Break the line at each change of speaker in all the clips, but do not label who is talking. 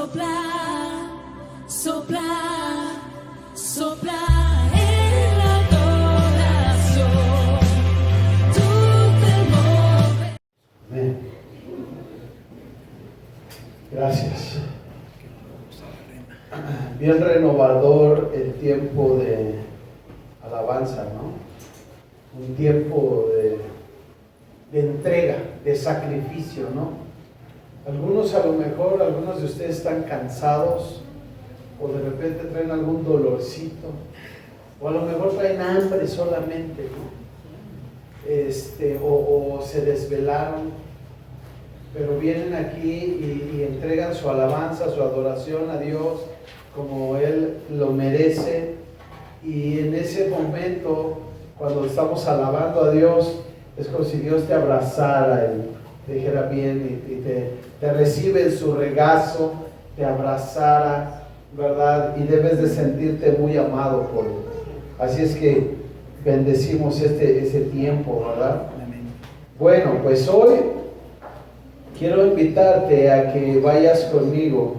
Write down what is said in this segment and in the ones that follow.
Sopla, sopla, sopla en la adoración. Tú te mueves.
Amén. Gracias. Bien renovador el tiempo de alabanza, ¿no? Un tiempo de entrega, de sacrificio, ¿no? Algunos de ustedes están cansados, o de repente traen algún dolorcito, o a lo mejor traen hambre solamente, ¿no? O se desvelaron, pero vienen aquí y entregan su alabanza, su adoración a Dios como Él lo merece. Y en ese momento, cuando estamos alabando a Dios, es como si Dios te abrazara y te dijera bien y te recibe en su regazo, te abrazara, ¿verdad? Y debes de sentirte muy amado por Él. Así es que bendecimos ese tiempo, ¿verdad? Bueno, pues hoy quiero invitarte a que vayas conmigo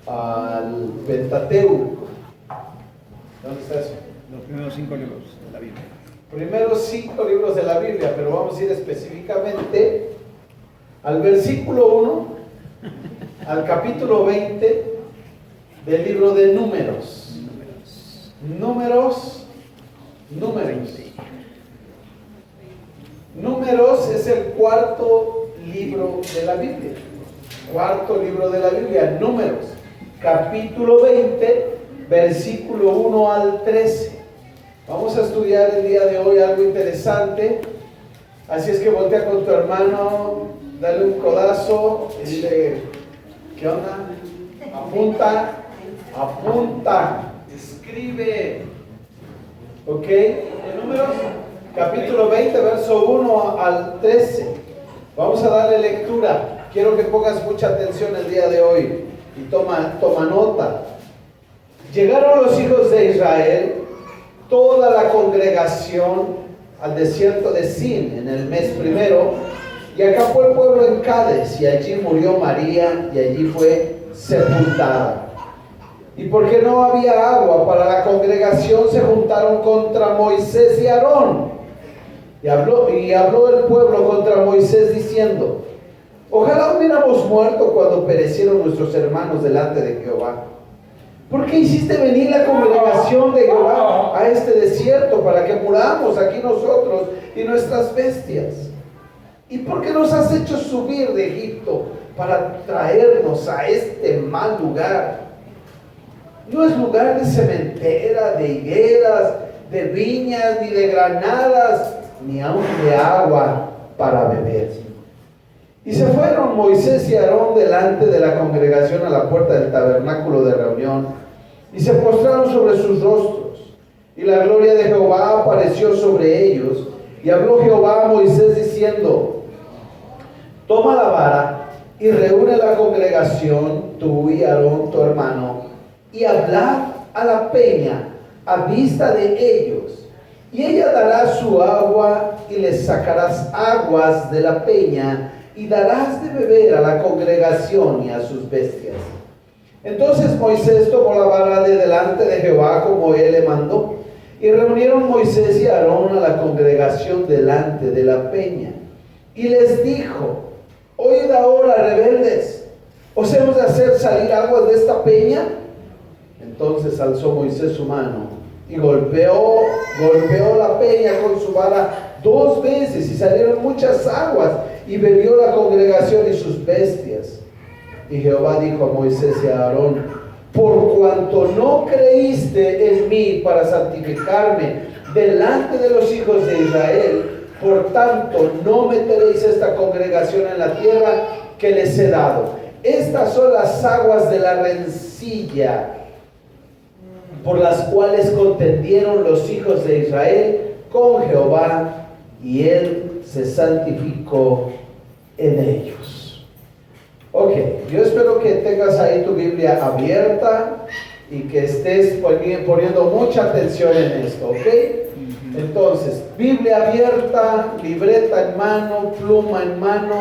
al Pentateuco. ¿Dónde está eso?
Los primeros 5 libros de la Biblia.
Primeros 5 libros de la Biblia, pero vamos a ir específicamente al versículo 1, al capítulo 20 del libro de Números. Números es el cuarto libro de la Biblia. Números, capítulo 20, versículo 1 al 13. Vamos a estudiar el día de hoy algo interesante. Así es que voltea con tu hermano, dale un codazo y dile, ¿qué onda? Apunta, escribe. ¿Ok? En Números, capítulo 20, verso 1 al 13. Vamos a darle lectura. Quiero que pongas mucha atención el día de hoy y toma nota. Llegaron los hijos de Israel, toda la congregación, al desierto de Sin en el mes primero, y acampó el pueblo en Cades, y allí murió María, y allí fue sepultada. Y porque no había agua para la congregación, se juntaron contra Moisés y Aarón. Y habló el pueblo contra Moisés diciendo: ojalá hubiéramos muerto cuando perecieron nuestros hermanos delante de Jehová. ¿Por qué hiciste venir la congregación de Jehová a este desierto para que muramos aquí nosotros y nuestras bestias? ¿Y por qué nos has hecho subir de Egipto para traernos a este mal lugar? No es lugar de cementera, de higueras, de viñas, ni de granadas, ni aun de agua para beber. Y se fueron Moisés y Aarón delante de la congregación a la puerta del tabernáculo de reunión, y se postraron sobre sus rostros, y la gloria de Jehová apareció sobre ellos. Y habló Jehová a Moisés diciendo: toma la vara y reúne la congregación, tú y Aarón tu hermano, y hablad a la peña a vista de ellos, y ella dará su agua, y les sacarás aguas de la peña, y darás de beber a la congregación y a sus bestias. Entonces Moisés tomó la vara de delante de Jehová como él le mandó, y reunieron Moisés y Aarón a la congregación delante de la peña, y les dijo: oíd ahora, rebeldes, ¿os hemos de hacer salir aguas de esta peña? Entonces alzó Moisés su mano y golpeó la peña con su vara 2 veces, y salieron muchas aguas, y bebió la congregación y sus bestias. Y Jehová dijo a Moisés y a Aarón: por cuanto no creíste en mí para santificarme delante de los hijos de Israel, por tanto no meteréis esta congregación en la tierra que les he dado. Estas son las aguas de la rencilla por las cuales contendieron los hijos de Israel con Jehová, y él se santificó en ellos. Ok, yo espero que tengas ahí tu Biblia abierta y que estés poniendo mucha atención en esto, ¿ok? Entonces, Biblia abierta, libreta en mano, pluma en mano,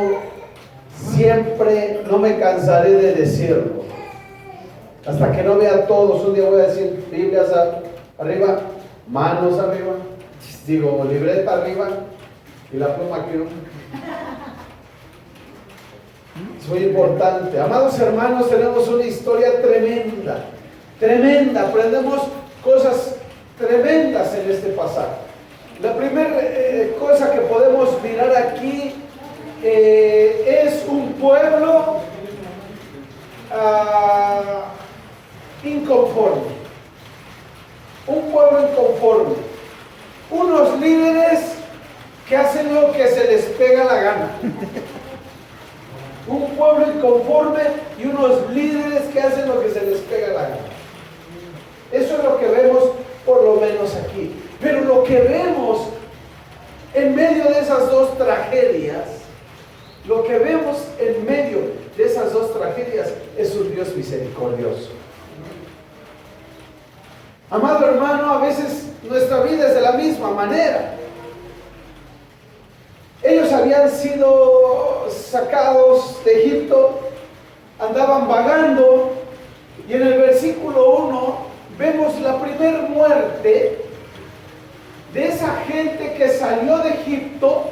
Siempre no me cansaré de decirlo. Hasta que no vea todos, un día voy a decir Biblias arriba, manos arriba, digo libreta arriba y la pluma aquí. Es muy importante. Amados hermanos, tenemos una historia tremenda, tremenda. Aprendemos cosas tremendas en este pasaje. La primera cosa que podemos mirar aquí es un pueblo inconforme. Un pueblo inconforme. Unos líderes que hacen lo que se les pega la gana. Un pueblo inconforme y unos líderes que hacen lo que se les pega la gana. Eso es lo que vemos por lo menos aquí. Pero lo que vemos en medio de esas dos tragedias, lo que vemos en medio de esas dos tragedias es un Dios misericordioso. Amado hermano, a veces nuestra vida es de la misma manera. Ellos habían sido sacados de Egipto, andaban vagando, y en el versículo 1 vemos la primera muerte de esa gente que salió de Egipto,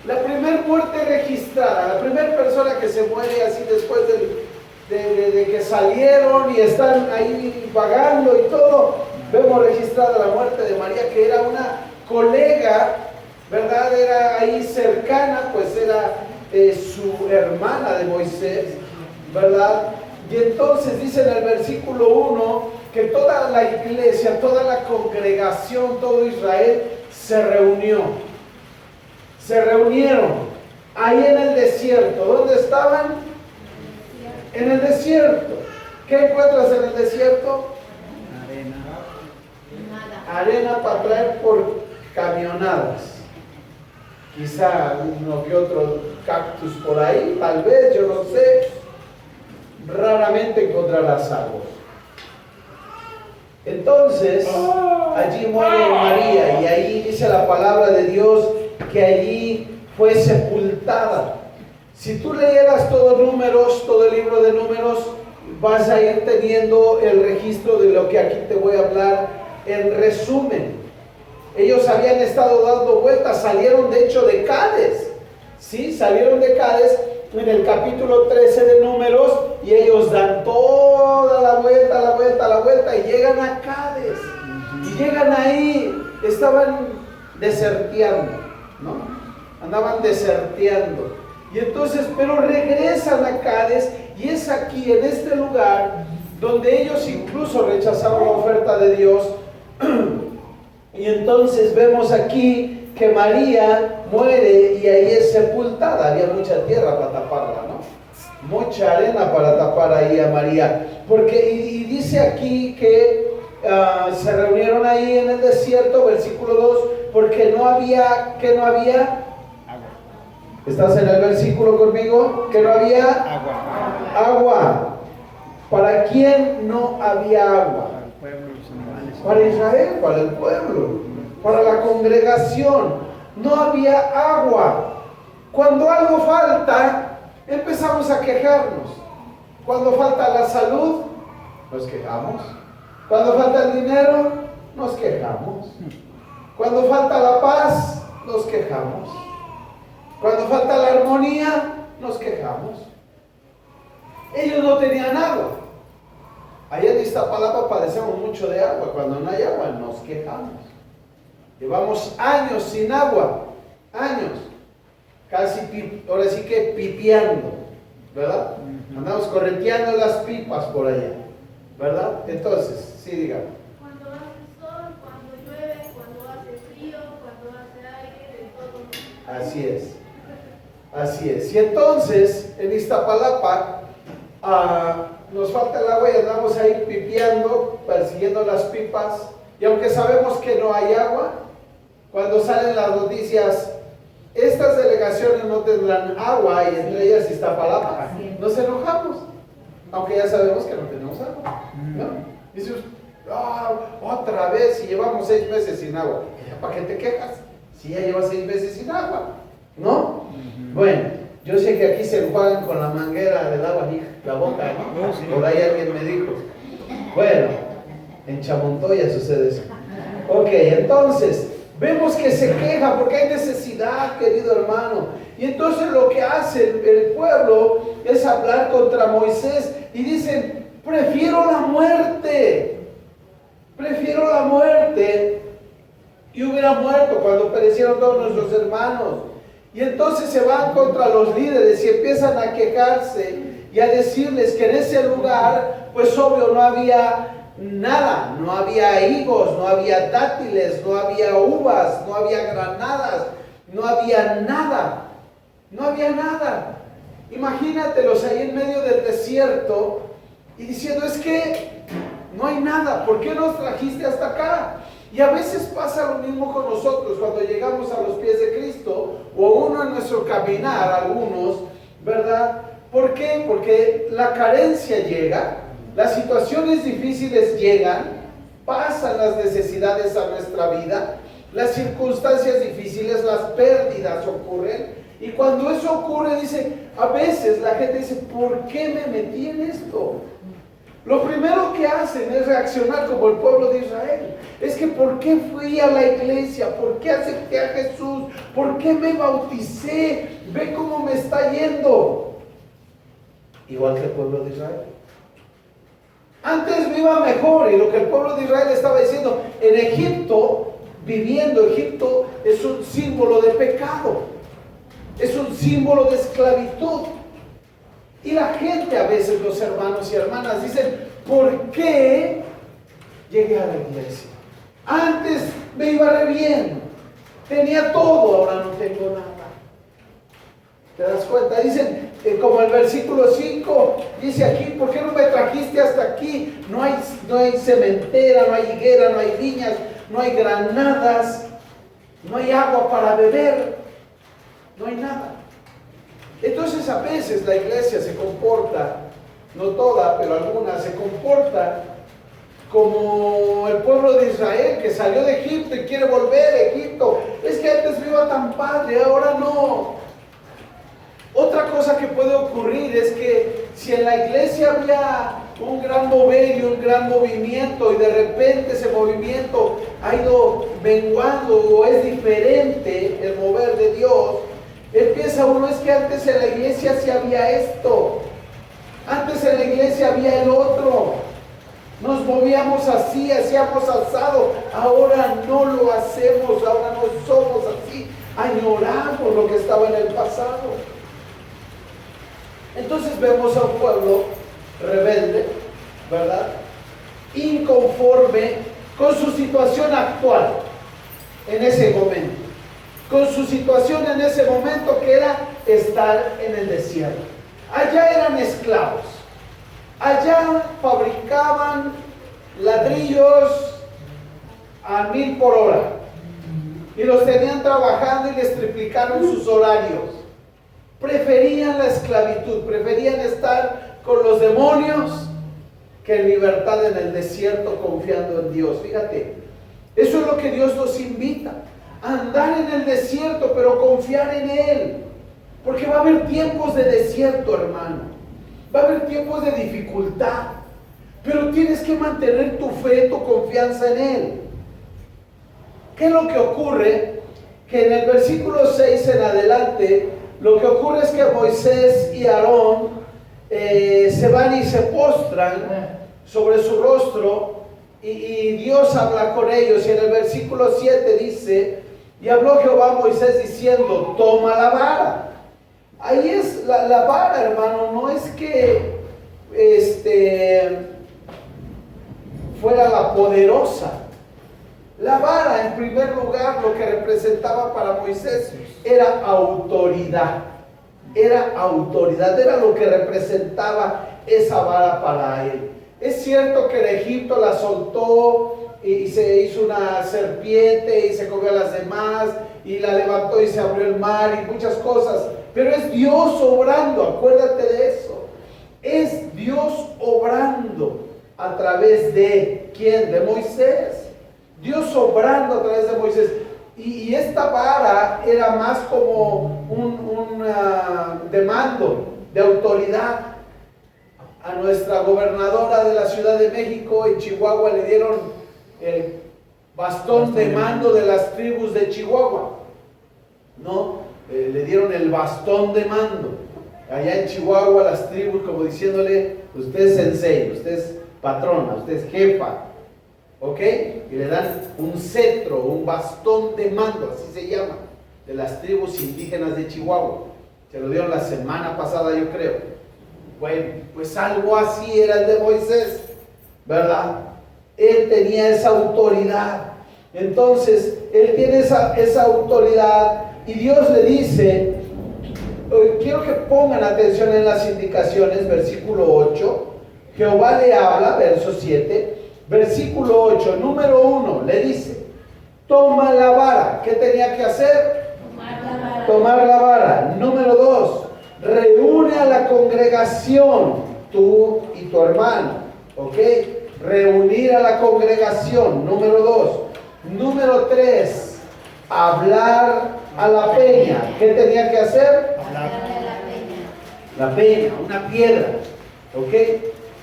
la primera muerte registrada, la primera persona que se muere así después de que salieron y están ahí vagando y todo. Vemos registrada la muerte de María, que era una colega, ¿verdad? Era ahí cercana, pues era su hermana de Moisés, ¿verdad? Y entonces dice en el versículo 1 que toda la iglesia, toda la congregación, todo Israel se reunió. Se reunieron ahí en el desierto. ¿Dónde estaban? En el desierto. ¿Qué encuentras en el desierto? Arena para traer por camionadas. Quizá uno que otro cactus por ahí, tal vez, yo no sé. Raramente encontrarás algo. Entonces, allí muere María y ahí dice la palabra de Dios que allí fue sepultada. Si tú leyeras todo Números, todo el libro de Números, vas a ir teniendo el registro de lo que aquí te voy a hablar en resumen. Ellos habían estado dando vueltas, salieron de hecho de Cades, ¿sí? Salieron de Cades en el capítulo 13 de Números y ellos dan toda la vuelta y llegan a Cades. Y llegan ahí, estaban deserteando, ¿no? Andaban deserteando. Y entonces, pero regresan a Cades y es aquí, en este lugar, donde ellos incluso rechazaron la oferta de Dios. Y entonces vemos aquí que María muere y ahí es sepultada. Había mucha tierra para taparla, ¿no? Mucha arena para tapar ahí a María. Porque, y dice aquí que se reunieron ahí en el desierto, versículo 2, porque no había, ¿qué no había?
Agua.
¿Estás en el versículo conmigo? ¿Que no había? Agua. ¿Para quién no había agua?
Para el pueblo, los animales.
Para Israel, para el pueblo, para la congregación. No había agua. Cuando algo falta, empezamos a quejarnos. Cuando falta la salud, nos quejamos. Cuando falta el dinero, nos quejamos. Cuando falta la paz, nos quejamos. Cuando falta la armonía, nos quejamos. Ellos no tenían agua. Allá en Iztapalapa padecemos mucho de agua. Cuando no hay agua, nos quejamos. Llevamos años sin agua. Años. Casi, ahora sí que pipiando, ¿verdad? Andamos correteando las pipas por allá, ¿verdad? Entonces, sí, dígame.
Cuando hace sol, cuando llueve, cuando hace frío, cuando hace aire, de todo.
Así es. Así es. Y entonces, en Iztapalapa, nos falta el agua y andamos ahí pipiando, persiguiendo las pipas. Y aunque sabemos que no hay agua, cuando salen las noticias, estas delegaciones no tendrán agua y entre ellas Iztapalapa, nos enojamos. Aunque ya sabemos que no tenemos agua, ¿no? Dices, otra vez, si llevamos 6 meses sin agua. ¿Para qué te quejas? Si ya llevas 6 meses sin agua, ¿no? Bueno, Yo sé que aquí se enjuagan con la manguera del agua, la boca, ¿no?
Oh, sí.
Por ahí alguien me dijo. Bueno, en Chamontoya sucede eso. Ok, entonces, vemos que se queja porque hay necesidad, querido hermano. Y entonces lo que hace el pueblo es hablar contra Moisés y dicen, prefiero la muerte. Prefiero la muerte. Y hubiera muerto cuando perecieron todos nuestros hermanos. Y entonces se van contra los líderes y empiezan a quejarse y a decirles que en ese lugar, pues obvio, no había nada, no había higos, no había dátiles, no había uvas, no había granadas, no había nada, no había nada. Imagínatelos ahí en medio del desierto y diciendo, es que no hay nada, ¿por qué nos trajiste hasta acá? Y a veces pasa lo mismo con nosotros cuando llegamos a los pies de Cristo o uno en nuestro caminar, algunos, ¿verdad? ¿Por qué? Porque la carencia llega, las situaciones difíciles llegan, pasan las necesidades a nuestra vida, las circunstancias difíciles, las pérdidas ocurren. Y cuando eso ocurre, dice, a veces la gente dice, ¿por qué me metí en esto? Lo primero que hacen es reaccionar como el pueblo de Israel. Es que ¿por qué fui a la iglesia? ¿Por qué acepté a Jesús? ¿Por qué me bauticé? Ve cómo me está yendo. Igual que el pueblo de Israel. Antes me iba mejor, y lo que el pueblo de Israel estaba diciendo, en Egipto, viviendo Egipto, es un símbolo de pecado. Es un símbolo de esclavitud. Y la gente, a veces los hermanos y hermanas dicen, ¿por qué llegué a la iglesia? Antes me iba re bien, tenía todo, ahora no tengo nada. ¿Te das cuenta? Dicen, como el versículo 5 dice aquí, ¿por qué no me trajiste hasta aquí? No hay cementera, no hay higuera, no hay viñas, no hay granadas, no hay agua para beber, no hay nada. Entonces a veces la iglesia se comporta, no toda, pero algunas, se comporta como el pueblo de Israel que salió de Egipto y quiere volver a Egipto. Es que antes me iba tan padre, ahora no. Otra cosa que puede ocurrir es que si en la iglesia había un gran mover y un gran movimiento y de repente ese movimiento ha ido menguando o es diferente el mover de Dios, empieza uno, es que antes en la iglesia sí había esto, antes en la iglesia había el otro, nos movíamos así, hacíamos asado, ahora no lo hacemos, ahora no somos así, añoramos lo que estaba en el pasado. Entonces vemos a un pueblo rebelde, ¿verdad? Inconforme con su situación actual en ese momento. Con su situación en ese momento que era estar en el desierto. Allá eran esclavos. Allá fabricaban ladrillos a 1000 por hora. Y los tenían trabajando y les triplicaron sus horarios. Preferían la esclavitud, preferían estar con los demonios que en libertad en el desierto confiando en Dios. Fíjate, eso es lo que Dios nos invita. Andar en el desierto, pero confiar en Él. Porque va a haber tiempos de desierto, hermano. Va a haber tiempos de dificultad. Pero tienes que mantener tu fe, tu confianza en Él. ¿Qué es lo que ocurre? Que en el versículo 6 en adelante, lo que ocurre es que Moisés y Aarón se van y se postran sobre su rostro y Dios habla con ellos. Y en el versículo 7 dice, y habló Jehová a Moisés diciendo, toma la vara. Ahí es la vara, hermano, no es que fuera la poderosa. La vara, en primer lugar, lo que representaba para Moisés era autoridad. Era autoridad, era lo que representaba esa vara para él. Es cierto que en Egipto la soltó y se hizo una serpiente y se comió a las demás y la levantó y se abrió el mar y muchas cosas, pero es Dios obrando, acuérdate de eso. Es Dios obrando a través de ¿quién? De Moisés. Dios obrando a través de Moisés. Y esta vara era más como un demando de autoridad. A nuestra gobernadora de la Ciudad de México en Chihuahua le dieron el bastón de mando de las tribus de Chihuahua, ¿no? Le dieron el bastón de mando. Allá en Chihuahua las tribus como diciéndole, usted es sensei, usted es patrona, usted es jefa, ¿ok? Y le dan un cetro, un bastón de mando, así se llama, de las tribus indígenas de Chihuahua. Se lo dieron la semana pasada, yo creo. Bueno, pues algo así era el de Moisés, ¿verdad? Él tenía esa autoridad. Entonces, él tiene esa autoridad y Dios le dice, quiero que pongan atención en las indicaciones, versículo 8, Jehová le habla, verso 7, versículo 8, número 1, le dice, toma la vara. ¿Qué tenía que hacer? Tomar la vara. Número 2, reúne a la congregación, tú y tu hermano, ¿ok? Reunir a la congregación, número 2. Número 3, hablar a la peña. ¿Qué tenía que hacer? La peña, una piedra, ¿ok?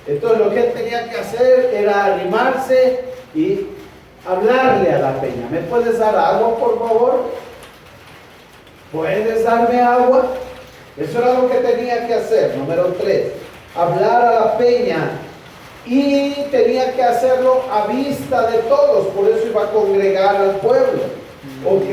Entonces lo que él tenía que hacer era animarse y hablarle a la peña. ¿Me puedes dar agua, por favor? ¿Puedes darme agua? Eso era lo que tenía que hacer. Número 3, hablar a la peña. Y tenía que hacerlo a vista de todos, por eso iba a congregar al pueblo. ¿Ok?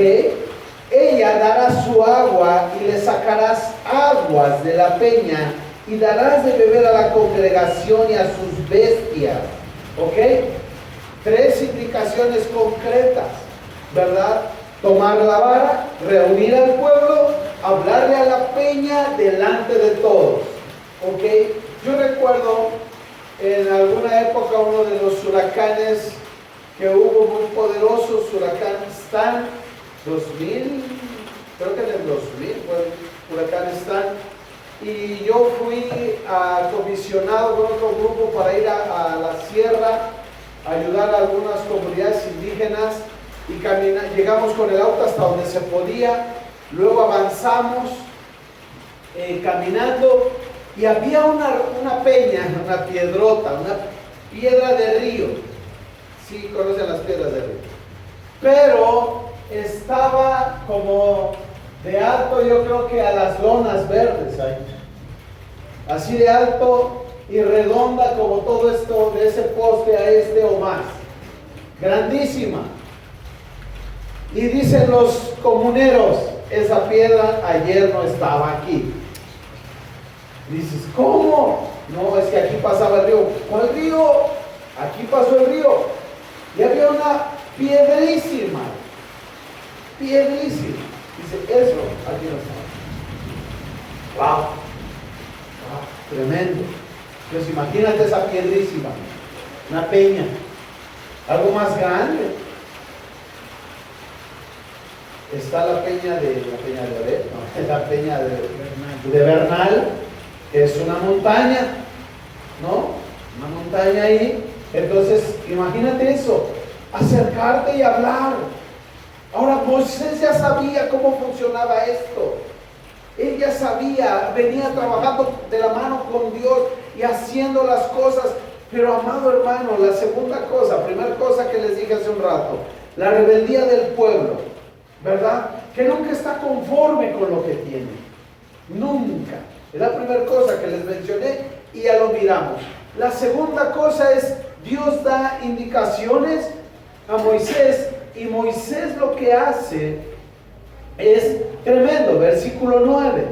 Ella dará su agua y le sacarás aguas de la peña y darás de beber a la congregación y a sus bestias. ¿Ok? 3 indicaciones concretas, ¿verdad? Tomar la vara, reunir al pueblo, hablarle a la peña delante de todos. ¿Ok? Yo recuerdo en alguna época uno de los huracanes que hubo muy poderosos, huracán Stan, 2000, creo que en el 2000 fue el huracán Stan, y yo fui comisionado con otro grupo para ir a la sierra, a ayudar a algunas comunidades indígenas, y llegamos con el auto hasta donde se podía, luego avanzamos caminando, y había una peña, una piedrota, una piedra de río. Sí, conocen las piedras de río. Pero estaba como de alto, yo creo que a las lonas verdes ahí. Así de alto y redonda como todo esto, de ese poste a este o más. Grandísima. Y dicen los comuneros, esa piedra ayer no estaba aquí. Dices, ¿cómo? No, es que aquí pasaba el río. ¿Cuál río? Aquí pasó el río. Y había una piedrísima. Piedrísima. Dice, eso aquí no estaba. ¡Wow! Tremendo. Pues imagínate esa piedrísima. Una peña. Algo más grande. Está la peña de Oreb, ¿no? La peña de Bernal. Es una montaña, ¿no? Una montaña ahí. Entonces, imagínate eso, acercarte y hablar. Ahora, Moisés ya sabía cómo funcionaba esto. Él ya sabía, venía trabajando de la mano con Dios y haciendo las cosas. Pero, amado hermano, la segunda cosa, primera cosa que les dije hace un rato, la rebeldía del pueblo, ¿verdad? Que nunca está conforme con lo que tiene. Nunca. Es la primera cosa que les mencioné y ya lo miramos. La segunda cosa es, Dios da indicaciones a Moisés y Moisés lo que hace es tremendo. Versículo 9.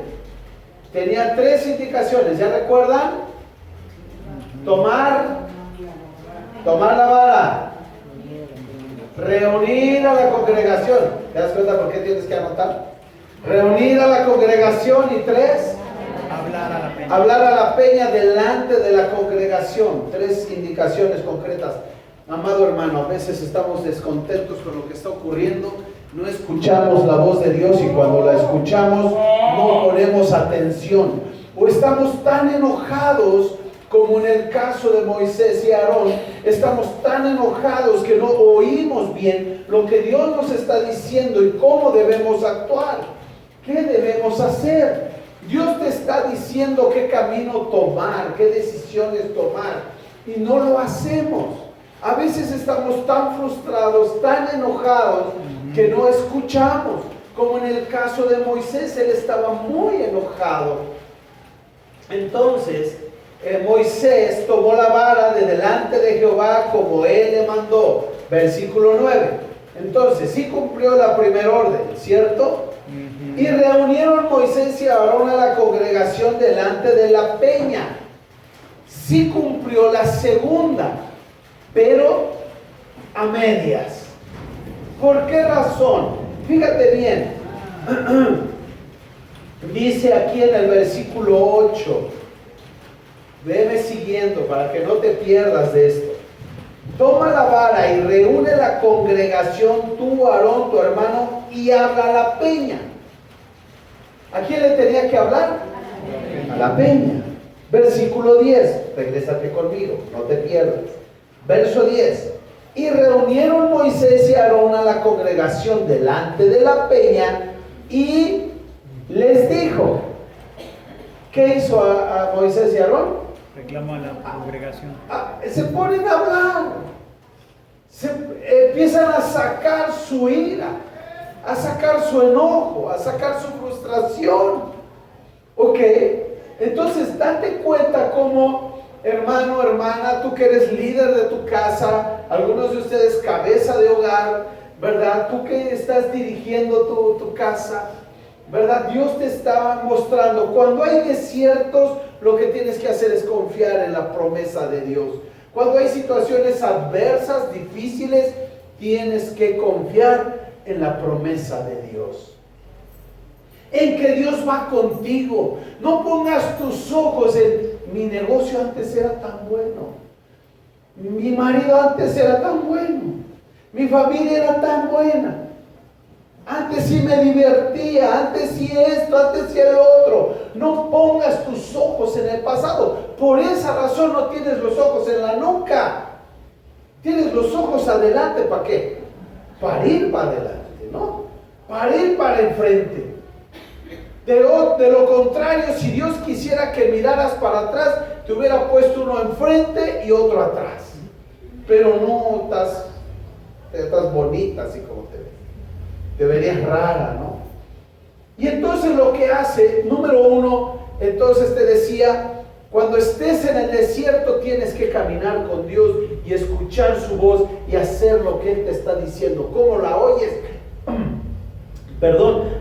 Tenía 3 indicaciones, ¿ya recuerdan? Tomar la vara, reunir a la congregación. ¿Te das cuenta por qué tienes que anotar? Reunir a la congregación y 3, hablar a la peña delante de la congregación. 3 indicaciones concretas. Amado hermano, a veces estamos descontentos con lo que está ocurriendo, no escuchamos la voz de Dios y cuando la escuchamos no ponemos atención. O estamos tan enojados como en el caso de Moisés y Aarón, estamos tan enojados que no oímos bien lo que Dios nos está diciendo y cómo debemos actuar, qué debemos hacer. Dios te está diciendo qué camino tomar, qué decisiones tomar, y no lo hacemos. A veces estamos tan frustrados, tan enojados, que no escuchamos. Como en el caso de Moisés, él estaba muy enojado. Entonces, Moisés tomó la vara de delante de Jehová como él le mandó. Versículo 9. Entonces, sí cumplió la primera orden, ¿cierto? Y reunieron Moisés y Aarón a la congregación delante de la peña. Sí cumplió la segunda, pero a medias. ¿Por qué razón? Fíjate bien. Dice aquí en el versículo 8. Veme siguiendo para que no te pierdas de esto. Toma la vara y reúne la congregación, tú, Aarón, tu hermano, y habla a la peña. ¿A quién le tenía que hablar? A la peña. Versículo 10. Regrésate conmigo, no te pierdas. Verso 10. Y reunieron Moisés y Aarón a la congregación delante de la peña y les dijo. ¿Qué hizo a Moisés y Aarón?
Reclama a la congregación.
Se ponen a hablar. Empiezan a sacar su ira, a sacar su enojo, a sacar su frustración. ¿Ok? Entonces date cuenta cómo, hermano, hermana, tú que eres líder de tu casa, algunos de ustedes cabeza de hogar, ¿verdad? Tú que estás dirigiendo tu casa, ¿verdad? Dios te está mostrando, cuando hay desiertos, lo que tienes que hacer es confiar en la promesa de Dios. Cuando hay situaciones adversas, difíciles, tienes que confiar en la promesa de Dios. En que Dios va contigo. No pongas tus ojos en mi negocio antes era tan bueno. Mi marido antes era tan bueno. Mi familia era tan buena. Antes sí me divertía, antes sí esto, antes sí el otro. No pongas tus ojos en el pasado. Por esa razón no tienes los ojos en la nuca. Tienes los ojos adelante, ¿para qué? Para ir para adelante, ¿no? Para ir para enfrente. De lo contrario, si Dios quisiera que miraras para atrás, te hubiera puesto uno enfrente y otro atrás. Pero no estás bonita así como te ves. Te verías rara, ¿no? Y entonces lo que hace, número uno, entonces te decía, cuando estés en el desierto tienes que caminar con Dios y escuchar su voz y hacer lo que Él te está diciendo. ¿Cómo la oyes?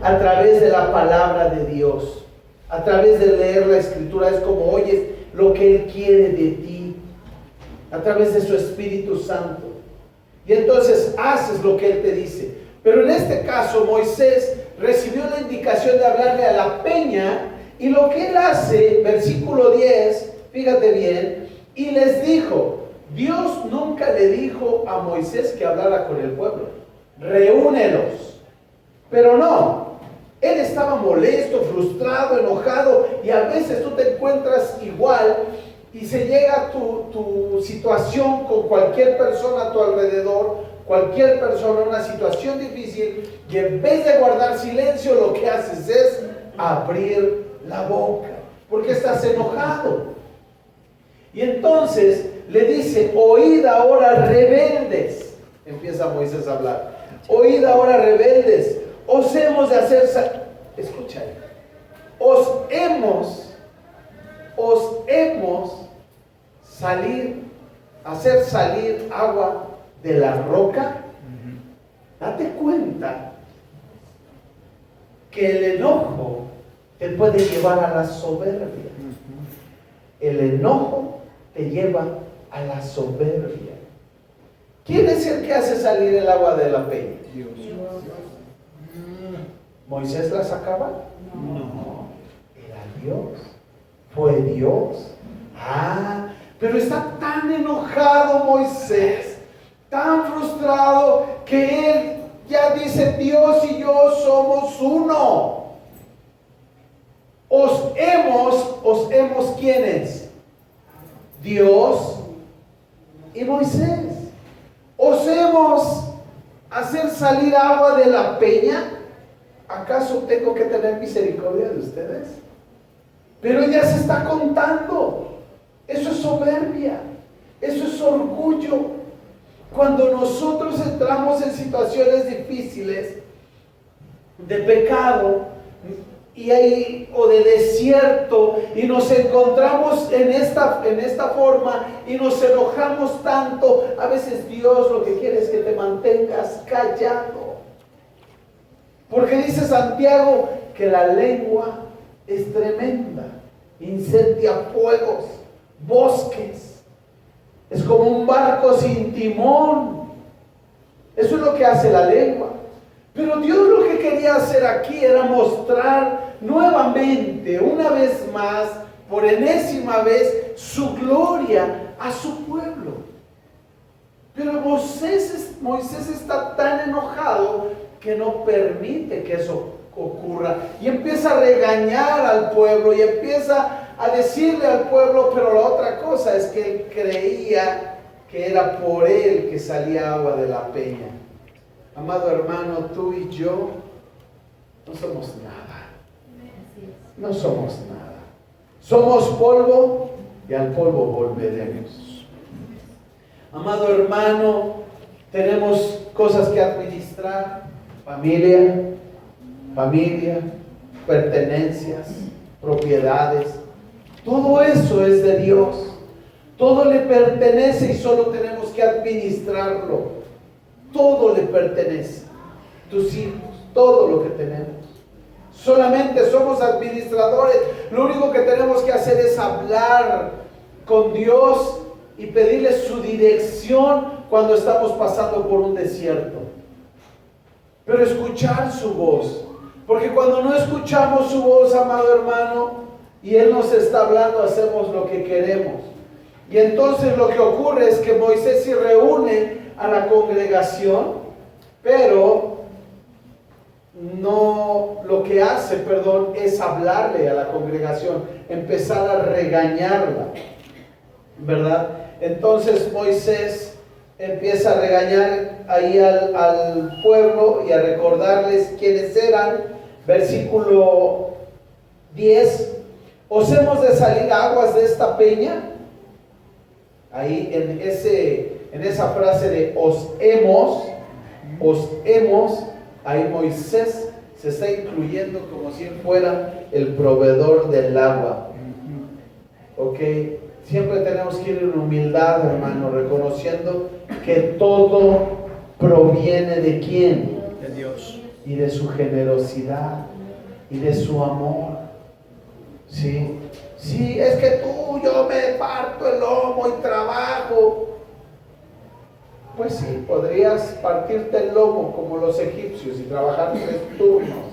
A través de la palabra de Dios, a través de leer la Escritura, es como oyes lo que Él quiere de ti, a través de su Espíritu Santo. Y entonces haces lo que Él te dice. Pero en este caso Moisés recibió la indicación de hablarle a la peña, y lo que él hace, versículo 10, fíjate bien, y les dijo, Dios nunca le dijo a Moisés que hablara con el pueblo, reúnelos, pero no, él estaba molesto, frustrado, enojado, y a veces tú te encuentras igual, y se llega tu situación con cualquier persona a tu alrededor, cualquier persona en una situación difícil, y en vez de guardar silencio, lo que haces es abrir la boca, porque estás enojado. Y entonces le dice, oíd ahora rebeldes, empieza Moisés a hablar, oíd ahora rebeldes, os hemos de hacer, escucha, hacer salir agua de la roca. Date cuenta que el enojo te puede llevar a la soberbia. El enojo te lleva a la soberbia. ¿Quién es el que hace salir el agua de la peña?
Dios.
¿Moisés la sacaba?
No.
Era Dios. Fue Dios. Pero está tan enojado Moisés, tan frustrado, que él ya dice, Dios y yo somos uno. Os hemos, ¿quiénes? Dios y Moisés. ¿Osemos hacer salir agua de la peña? ¿Acaso tengo que tener misericordia de ustedes? Pero ella se está contando. Eso es soberbia. Eso es orgullo. Cuando nosotros entramos en situaciones difíciles de pecado o de desierto y nos encontramos en esta forma y nos enojamos tanto, a veces Dios lo que quiere es que te mantengas callado. Porque dice Santiago que la lengua es tremenda, incendia fuegos, bosques, es como un barco sin timón. Eso es lo que hace la lengua. Pero Dios lo que quería hacer aquí era mostrar nuevamente, una vez más, por enésima vez, su gloria a su pueblo. Pero Moisés está tan enojado que no permite que eso ocurra. Y empieza a regañar al pueblo y empieza a decirle al pueblo, pero la otra cosa es que él creía que era por él que salía agua de la peña. Amado hermano, tú y yo no somos nada. No somos nada. Somos polvo y al polvo volveremos. Amado hermano, tenemos cosas que administrar. Familia, pertenencias, propiedades. Todo eso es de Dios. Todo le pertenece y solo tenemos que administrarlo. Todo le pertenece. Tus hijos, todo lo que tenemos. Solamente somos administradores. Lo único que tenemos que hacer es hablar con Dios y pedirle su dirección cuando estamos pasando por un desierto. Pero escuchar su voz. Porque cuando no escuchamos su voz, amado hermano, y Él nos está hablando, hacemos lo que queremos. Y entonces lo que ocurre es que Moisés se reúne a la congregación, pero no, lo que hace, es hablarle a la congregación, empezar a regañarla, ¿verdad? Entonces Moisés empieza a regañar ahí al pueblo y a recordarles quiénes eran. Versículo 10: ¿os hemos de salir aguas de esta peña? Ahí en esa frase de os hemos, ahí Moisés se está incluyendo como si él fuera el proveedor del agua. Ok, siempre tenemos que ir en humildad, hermano, reconociendo que todo proviene de ¿quién?
De Dios.
Y de su generosidad y de su amor. Sí, es que yo me parto el lomo y trabajo. Pues sí, podrías partirte el lomo como los egipcios y trabajar 3 turnos.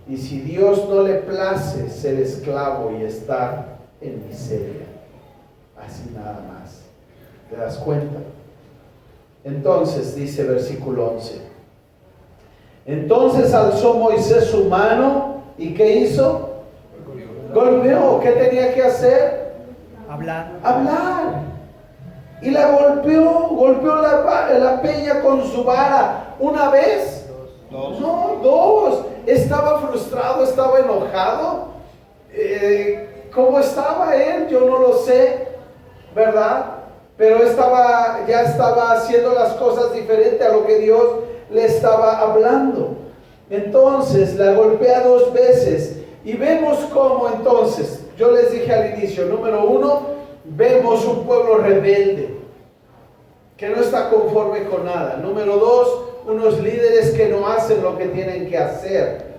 Y si Dios no le place ser esclavo y estar en miseria, así nada más. ¿Te das cuenta? Entonces dice versículo 11: entonces alzó Moisés su mano y ¿qué hizo? Golpeó. ¿Qué tenía que hacer? Hablar. Y la golpeó la peña con su vara. ¿Una vez?
Dos.
No, 2. Estaba frustrado, estaba enojado. ¿Cómo estaba él? Yo no lo sé, ¿verdad? Pero ya estaba haciendo las cosas diferente a lo que Dios le estaba hablando. Entonces la golpea 2 veces. Y vemos cómo entonces, yo les dije al inicio, número 1, vemos un pueblo rebelde, que no está conforme con nada. Número 2, unos líderes que no hacen lo que tienen que hacer.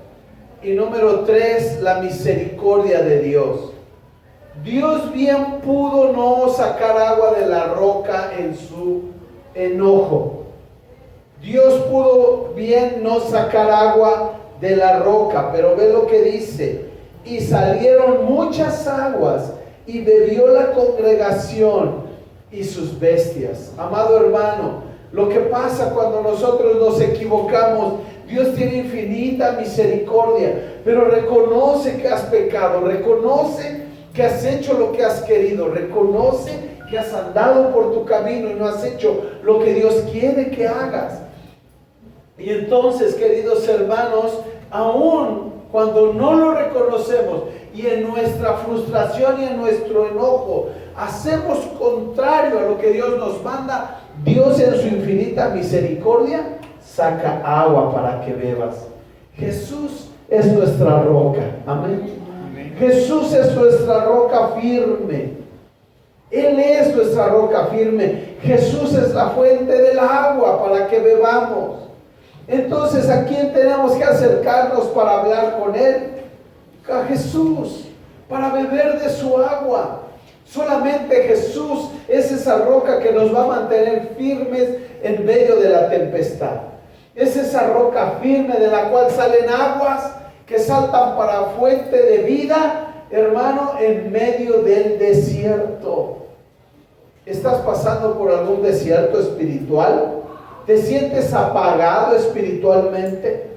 Y número 3, la misericordia de Dios. Dios bien pudo no sacar agua de la roca en su enojo. Dios pudo bien no sacar agua de la roca, pero ve lo que dice: y salieron muchas aguas y bebió la congregación y sus bestias. Amado hermano, lo que pasa cuando nosotros nos equivocamos, Dios tiene infinita misericordia, pero reconoce que has pecado, reconoce que has hecho lo que has querido. Reconoce que has andado por tu camino y no has hecho lo que Dios quiere que hagas. Y entonces, queridos hermanos, aún cuando no lo reconocemos y en nuestra frustración y en nuestro enojo hacemos contrario a lo que Dios nos manda, Dios en su infinita misericordia saca agua para que bebas. Jesús es nuestra roca. Amén. Jesús es nuestra roca firme. Él es nuestra roca firme. Jesús es la fuente del agua para que bebamos. Entonces, ¿a quién tenemos que acercarnos para hablar con Él? A Jesús, para beber de su agua. Solamente Jesús es esa roca que nos va a mantener firmes en medio de la tempestad. Es esa roca firme de la cual salen aguas que saltan para fuente de vida, hermano, en medio del desierto. ¿Estás pasando por algún desierto espiritual? ¿Te sientes apagado espiritualmente?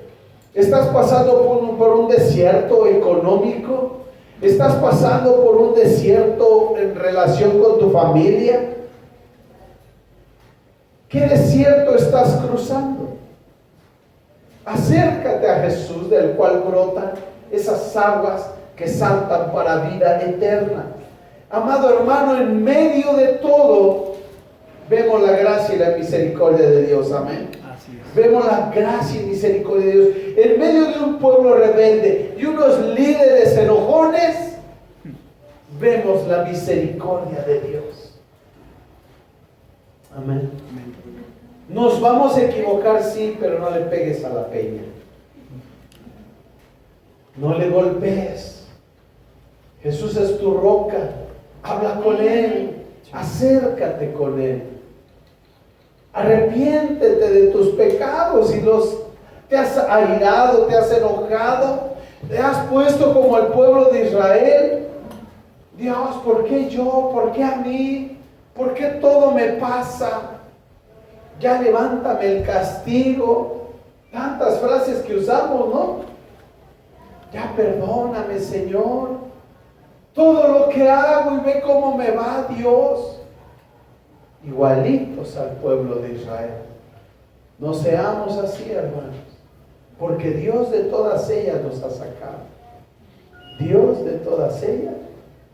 ¿Estás pasando por un desierto económico? ¿Estás pasando por un desierto en relación con tu familia? ¿Qué desierto estás cruzando? Acércate a Jesús, del cual brotan esas aguas que saltan para vida eterna. Amado hermano, en medio de todo vemos la gracia y la misericordia de Dios. Amén.
Así es.
Vemos la gracia y misericordia de Dios. En medio de un pueblo rebelde y unos líderes enojones, vemos la misericordia de Dios. Amén. Nos vamos a equivocar, sí, pero no le pegues a la peña. No le golpees. Jesús es tu roca. Habla con Él. Acércate con Él. Arrepiéntete de tus pecados. Si te has airado, te has enojado, te has puesto como el pueblo de Israel. Dios, ¿por qué yo? ¿Por qué a mí? ¿Por qué todo me pasa? Ya levántame el castigo. Tantas frases que usamos, ¿no? Ya perdóname, Señor. Todo lo que hago y ve cómo me va, Dios. Igualitos al pueblo de Israel. No seamos así, hermanos, porque Dios de todas ellas nos ha sacado. Dios de todas ellas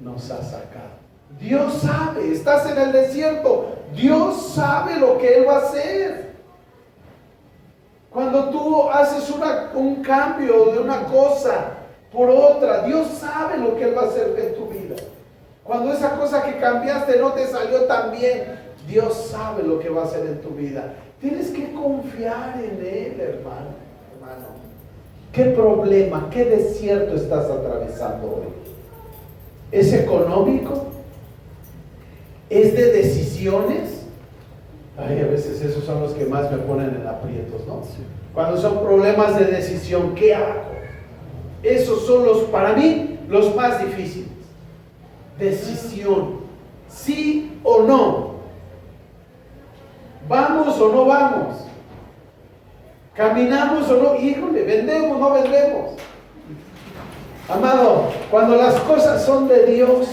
nos ha sacado. Dios sabe, estás en el desierto, Dios sabe lo que Él va a hacer. Cuando tú haces un cambio de una cosa por otra, Dios sabe lo que Él va a hacer en tu vida. Cuando esa cosa que cambiaste no te salió tan bien, Dios sabe lo que va a hacer en tu vida. Tienes que confiar en Él, hermano. ¿Qué problema, qué desierto estás atravesando hoy? ¿Es económico? ¿Es de decisiones? Ay, a veces esos son los que más me ponen en aprietos, ¿no? Sí. Cuando son problemas de decisión, ¿qué hago? Esos son para mí, los más difíciles. Decisión, sí o no. ¿Vamos o no vamos? ¿Caminamos o no? Híjole, ¿vendemos o no vendemos? Amado, cuando las cosas son de Dios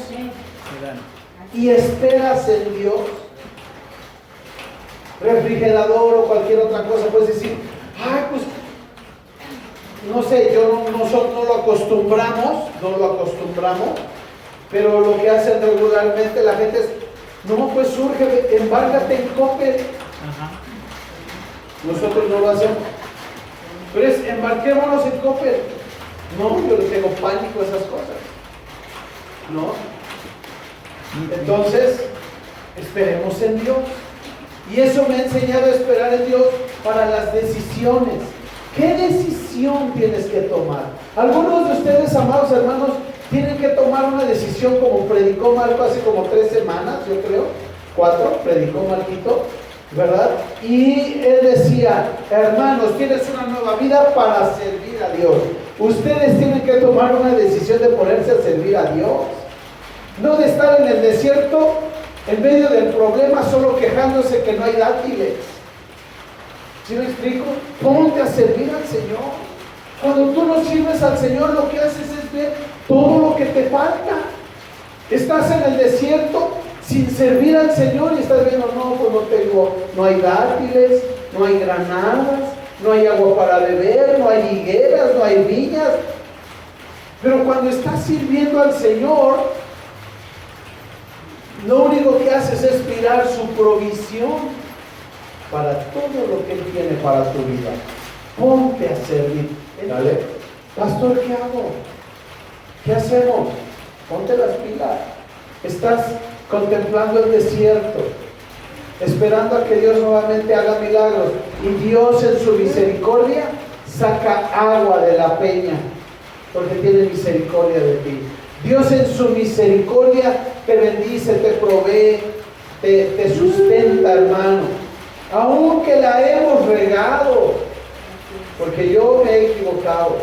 y esperas en Dios, refrigerador o cualquier otra cosa, puedes decir, ay, pues, no sé, nosotros no lo acostumbramos, pero lo que hacen regularmente la gente es, no, pues surge, embárgate en Coppel. Nosotros no lo hacemos, pero es, embarquémonos en Coppel. No, yo le tengo pánico a esas cosas. No. Entonces, esperemos en Dios. Y eso me ha enseñado a esperar en Dios para las decisiones. ¿Qué decisión tienes que tomar? Algunos de ustedes, amados hermanos, tienen que tomar una decisión, como predicó Marco hace como 3 semanas, yo creo, 4, predicó Marquito, ¿verdad? Y él decía, hermanos, tienes una nueva vida para servir a Dios. Ustedes tienen que tomar una decisión de ponerse a servir a Dios. No de estar en el desierto, en medio del problema, solo quejándose que no hay dátiles. ¿Sí me explico? Ponte a servir al Señor. Cuando tú no sirves al Señor, lo que haces es ver todo lo que te falta. Estás en el desierto sin servir al Señor y estás viendo, no, pues no hay dátiles, no hay granadas, no hay agua para beber, no hay higueras, no hay viñas. Pero cuando estás sirviendo al Señor, lo único que haces es mirar su provisión para todo lo que Él tiene para tu vida. Ponte a servir. ¿Vale? Pastor, ¿qué hago? ¿Qué hacemos? Ponte las pilas. Estás contemplando el desierto, esperando a que Dios nuevamente haga milagros. Y Dios en su misericordia saca agua de la peña, porque tiene misericordia de ti. Dios en su misericordia te bendice, te provee, te sustenta, hermano. Aunque la hemos regado, porque yo me he equivocado.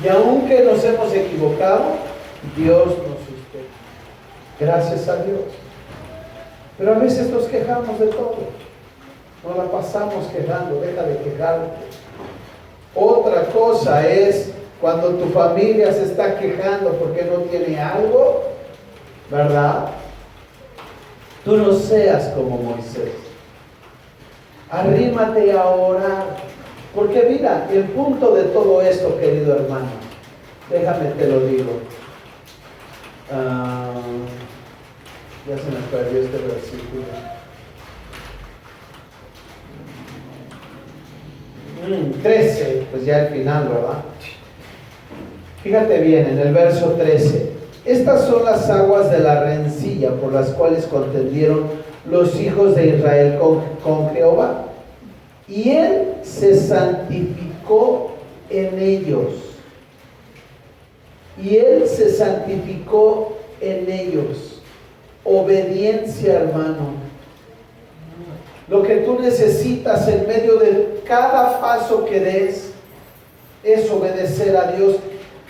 Y aunque nos hemos equivocado, Dios nos sustenta. Gracias a Dios. Pero a veces nos quejamos de todo. Nos la pasamos quejando. Deja de quejarte. Otra cosa es cuando tu familia se está quejando porque no tiene algo, ¿verdad? Tú no seas como Moisés. Arrímate a orar. Porque mira, el punto de todo esto, querido hermano, déjame te lo digo. Ya se me perdió este versículo. 13, pues ya el final, ¿verdad? Fíjate bien, en el verso 13. Estas son las aguas de la rencilla por las cuales contendieron los hijos de Israel con Jehová. Y Él se santificó en ellos. Y Él se santificó en ellos. Obediencia, hermano. Lo que tú necesitas en medio de cada paso que des es obedecer a Dios.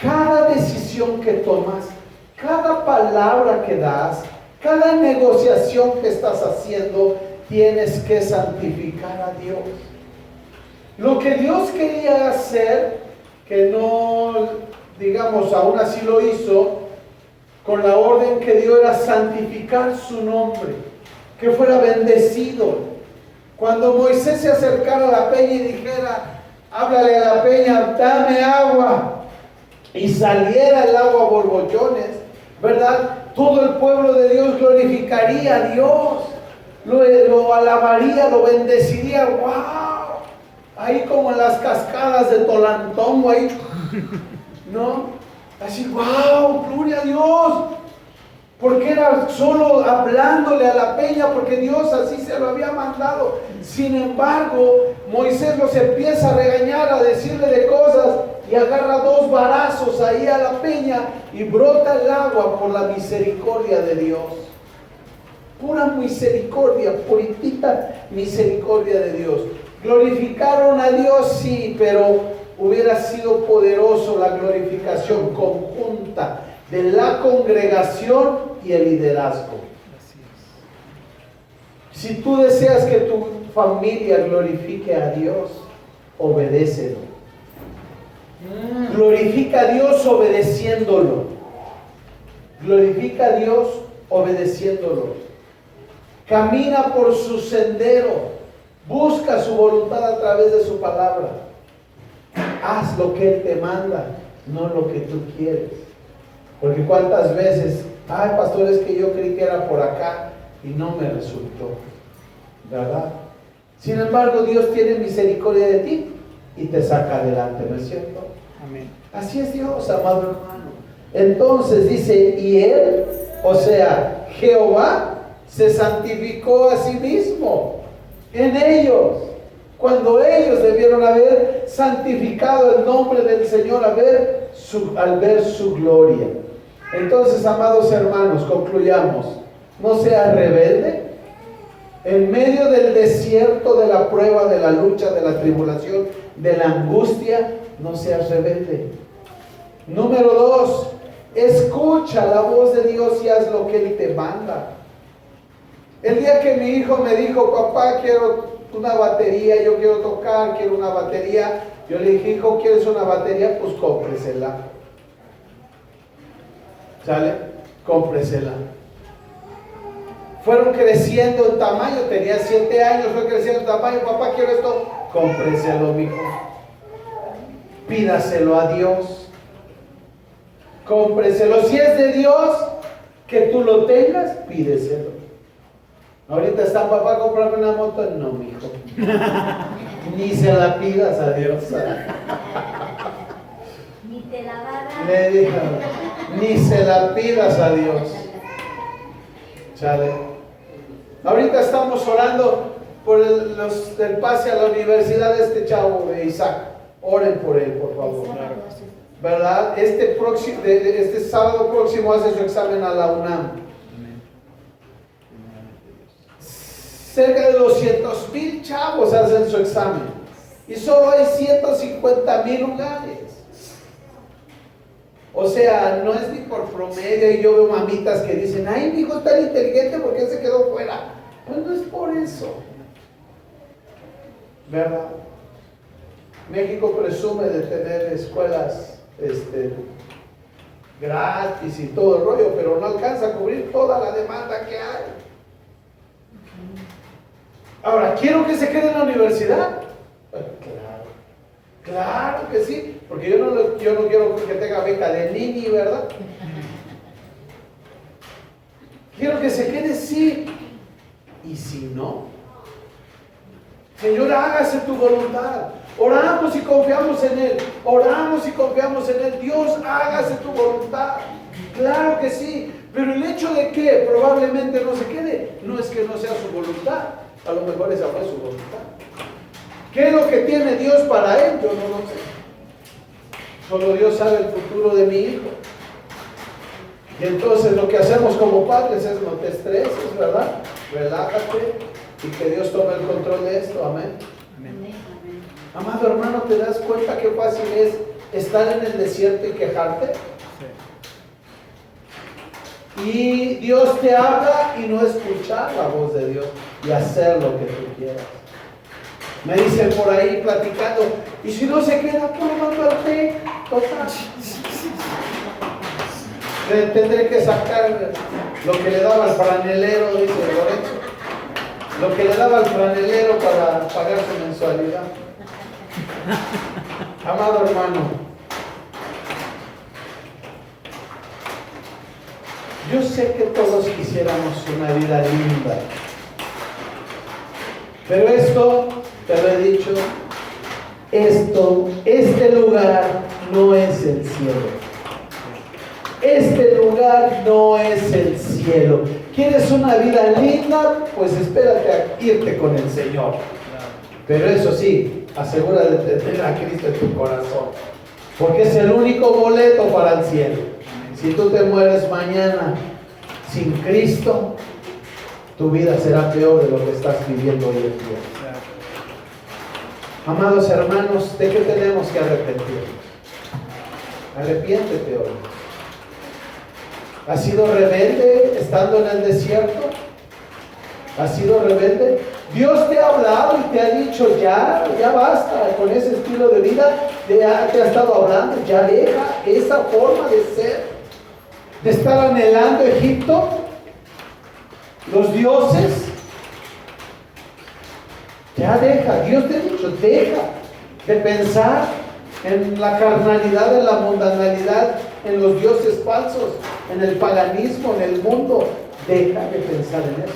Cada decisión que tomas, cada palabra que das, cada negociación que estás haciendo, tienes que santificar a Dios. Lo que Dios quería hacer, que no, digamos, aún así lo hizo, con la orden que dio era santificar su nombre, que fuera bendecido. Cuando Moisés se acercara a la peña y dijera, háblale a la peña, dame agua, y saliera el agua a borbollones, ¿verdad? Todo el pueblo de Dios glorificaría a Dios, lo alabaría, lo bendeciría. ¡Wow! Ahí como en las cascadas de Tolantongo, ahí, ¿no? Así, ¡wow! ¡Gloria a Dios! Porque era solo hablándole a la peña, porque Dios así se lo había mandado. Sin embargo, Moisés los empieza a regañar, a decirle de cosas, y agarra 2 varazos ahí a la peña y brota el agua por la misericordia de Dios. Pura misericordia, puritita misericordia de Dios. Glorificaron a Dios, sí, pero hubiera sido poderoso la glorificación conjunta de la congregación y el liderazgo. Si tú deseas que tu familia glorifique a Dios, obedécelo. Glorifica a Dios obedeciéndolo. Glorifica a Dios obedeciéndolo. Camina por su sendero. Busca su voluntad a través de su palabra. Haz lo que Él te manda, no lo que tú quieres. Porque cuántas veces, ay, pastor, es que yo creí que era por acá y no me resultó, ¿verdad? Sin embargo, Dios tiene misericordia de ti y te saca adelante, ¿no es cierto?
Amén.
Así es Dios, amado hermano. Entonces dice, y Él, o sea, Jehová, se santificó a sí mismo en ellos, cuando ellos debieron haber santificado el nombre del Señor al ver su gloria. Entonces, amados hermanos, concluyamos. No seas rebelde. En medio del desierto, de la prueba, de la lucha, de la tribulación, de la angustia, no seas rebelde. Número 2, escucha la voz de Dios y haz lo que Él te manda. El día que mi hijo me dijo, papá, quiero una batería, yo quiero tocar, quiero una batería, yo le dije, hijo, ¿quieres una batería? Pues cómpresela. ¿Sale? Cómpresela. Fueron creciendo en tamaño, tenía 7 años, fue creciendo en tamaño, papá, quiero esto, cómpreselo, mijo. Pídaselo a Dios. Cómpreselo. Si es de Dios, que tú lo tengas, pídeselo. Ahorita está, papá, cómprame una moto. No, mijo. Ni se la pidas a Dios.
Ni te la va a dar.
Le dijo, ni se la pidas a Dios. ¿Sale? Ahorita estamos orando por el pase a la universidad de este chavo de Isaac. Oren por él, por favor. ¿Verdad? Este sábado próximo hace su examen a la UNAM. Cerca de 200,000 chavos hacen su examen. Y solo hay 150,000 lugares. O sea, no es ni por promedio. Y yo veo mamitas que dicen, ay, mi hijo es tan inteligente, ¿por qué se quedó fuera? Pues no es por eso, ¿verdad? México presume de tener escuelas gratis y todo el rollo, pero no alcanza a cubrir toda la demanda que hay. Ahora, ¿quiero que se quede en la universidad? Claro que sí, porque yo no quiero que tenga beca de Nini, ¿verdad? Quiero que se quede, sí. Y si no, Señor, hágase tu voluntad. Oramos y confiamos en Él. Oramos y confiamos en Él. Dios, hágase tu voluntad. Claro que sí. Pero el hecho de que probablemente no se quede, no es que no sea su voluntad. A lo mejor esa fue su voluntad. ¿Qué es lo que tiene Dios para él? Yo no lo sé. Solo Dios sabe el futuro de mi hijo. Y entonces lo que hacemos como padres es no te estreses, ¿verdad? Relájate y que Dios tome el control de esto. Amén.
Amén.
Amado hermano, ¿te das cuenta qué fácil es estar en el desierto y quejarte?
Sí.
Y Dios te habla y no escuchar la voz de Dios y hacer lo que tú quieras. Me dicen por ahí platicando, y si no se queda, pues lo mando al TEC, total. Tendré que sacar lo que le daba al franelero, dice Lorenzo. Lo que le daba al franelero para pagar su mensualidad. Amado hermano, yo sé que todos quisiéramos una vida linda, pero esto, te lo he dicho, este lugar no es el cielo. Este lugar no es el cielo. ¿Quieres una vida linda? Pues espérate a irte con el Señor. Pero eso sí, asegúrate de tener a Cristo en tu corazón, porque es el único boleto para el cielo. Si tú te mueres mañana sin Cristo, tu vida será peor de lo que estás viviendo hoy en día. Amados hermanos, ¿de qué tenemos que arrepentirnos? Arrepiéntete hoy. ¿Has sido rebelde estando en el desierto? ¿Has sido rebelde? Dios te ha hablado y te ha dicho, ya basta con ese estilo de vida, te ha estado hablando, ya deja esa forma de ser, de estar anhelando Egipto, los dioses. Ya deja, Dios te ha dicho, deja de pensar en la carnalidad, en la mundanalidad, en los dioses falsos, en el paganismo, en el mundo. Deja de pensar en eso.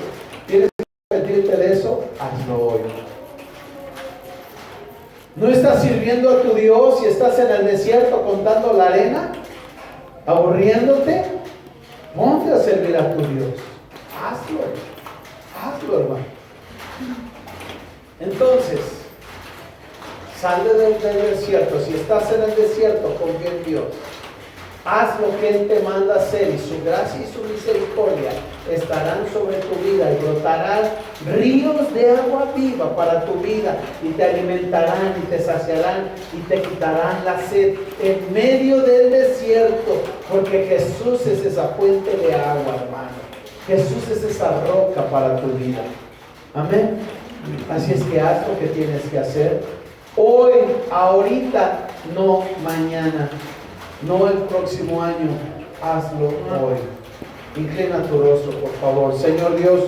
¿Quieres arrepentirte de eso? Hazlo hoy. ¿No estás sirviendo a tu Dios y estás en el desierto contando la arena? ¿Aburriéndote? Ponte a servir a tu Dios. Hazlo, hermano. Entonces, sal del desierto. Si estás en el desierto, confía en Dios. Haz lo que Él te manda hacer y su gracia y su misericordia estarán sobre tu vida y brotarán ríos de agua viva para tu vida y te alimentarán y te saciarán y te quitarán la sed en medio del desierto, porque Jesús es esa fuente de agua, hermano. Jesús es esa roca para tu vida. Amén. Así es que haz lo que tienes que hacer hoy, ahorita, no mañana, no el próximo año, hazlo hoy. Inclina tu rostro, por favor. Señor Dios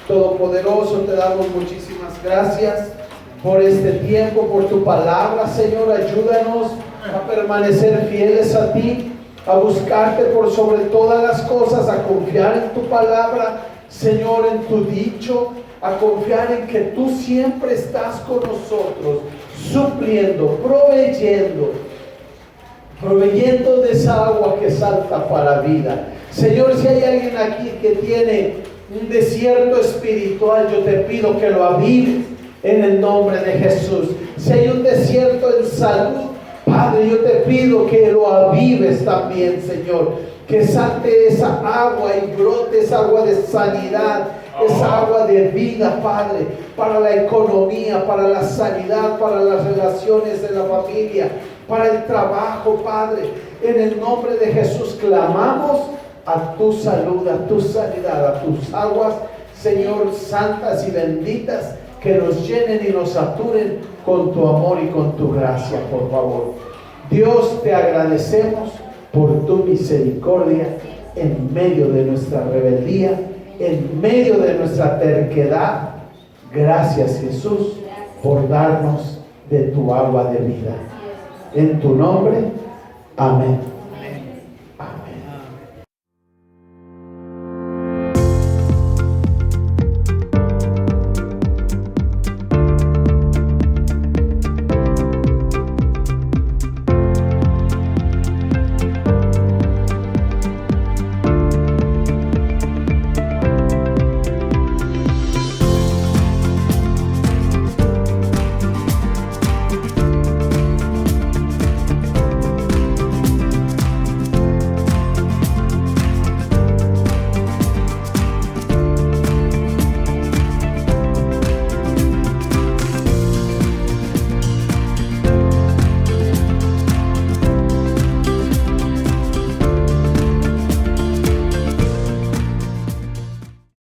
Todopoderoso, te damos muchísimas gracias por este tiempo, por tu palabra, Señor. Ayúdanos a permanecer fieles a ti, a buscarte por sobre todas las cosas, a confiar en tu palabra, Señor, en tu dicho, a confiar en que tú siempre estás con nosotros, supliendo, proveyendo de esa agua que salta para vida. Señor, si hay alguien aquí que tiene un desierto espiritual, yo te pido que lo avives en el nombre de Jesús. Si hay un desierto en salud, Padre, yo te pido que lo avives también, Señor. Que salte esa agua y brote esa agua de sanidad, esa agua de vida, Padre, para la economía, para la sanidad, para las relaciones de la familia, para el trabajo, Padre. En el nombre de Jesús clamamos a tu salud, a tu sanidad, a tus aguas, Señor, santas y benditas, que nos llenen y nos saturen con tu amor y con tu gracia, por favor. Dios, te agradecemos por tu misericordia en medio de nuestra rebeldía, en medio de nuestra terquedad. Gracias, Jesús, por darnos de tu agua de vida. En tu nombre, amén.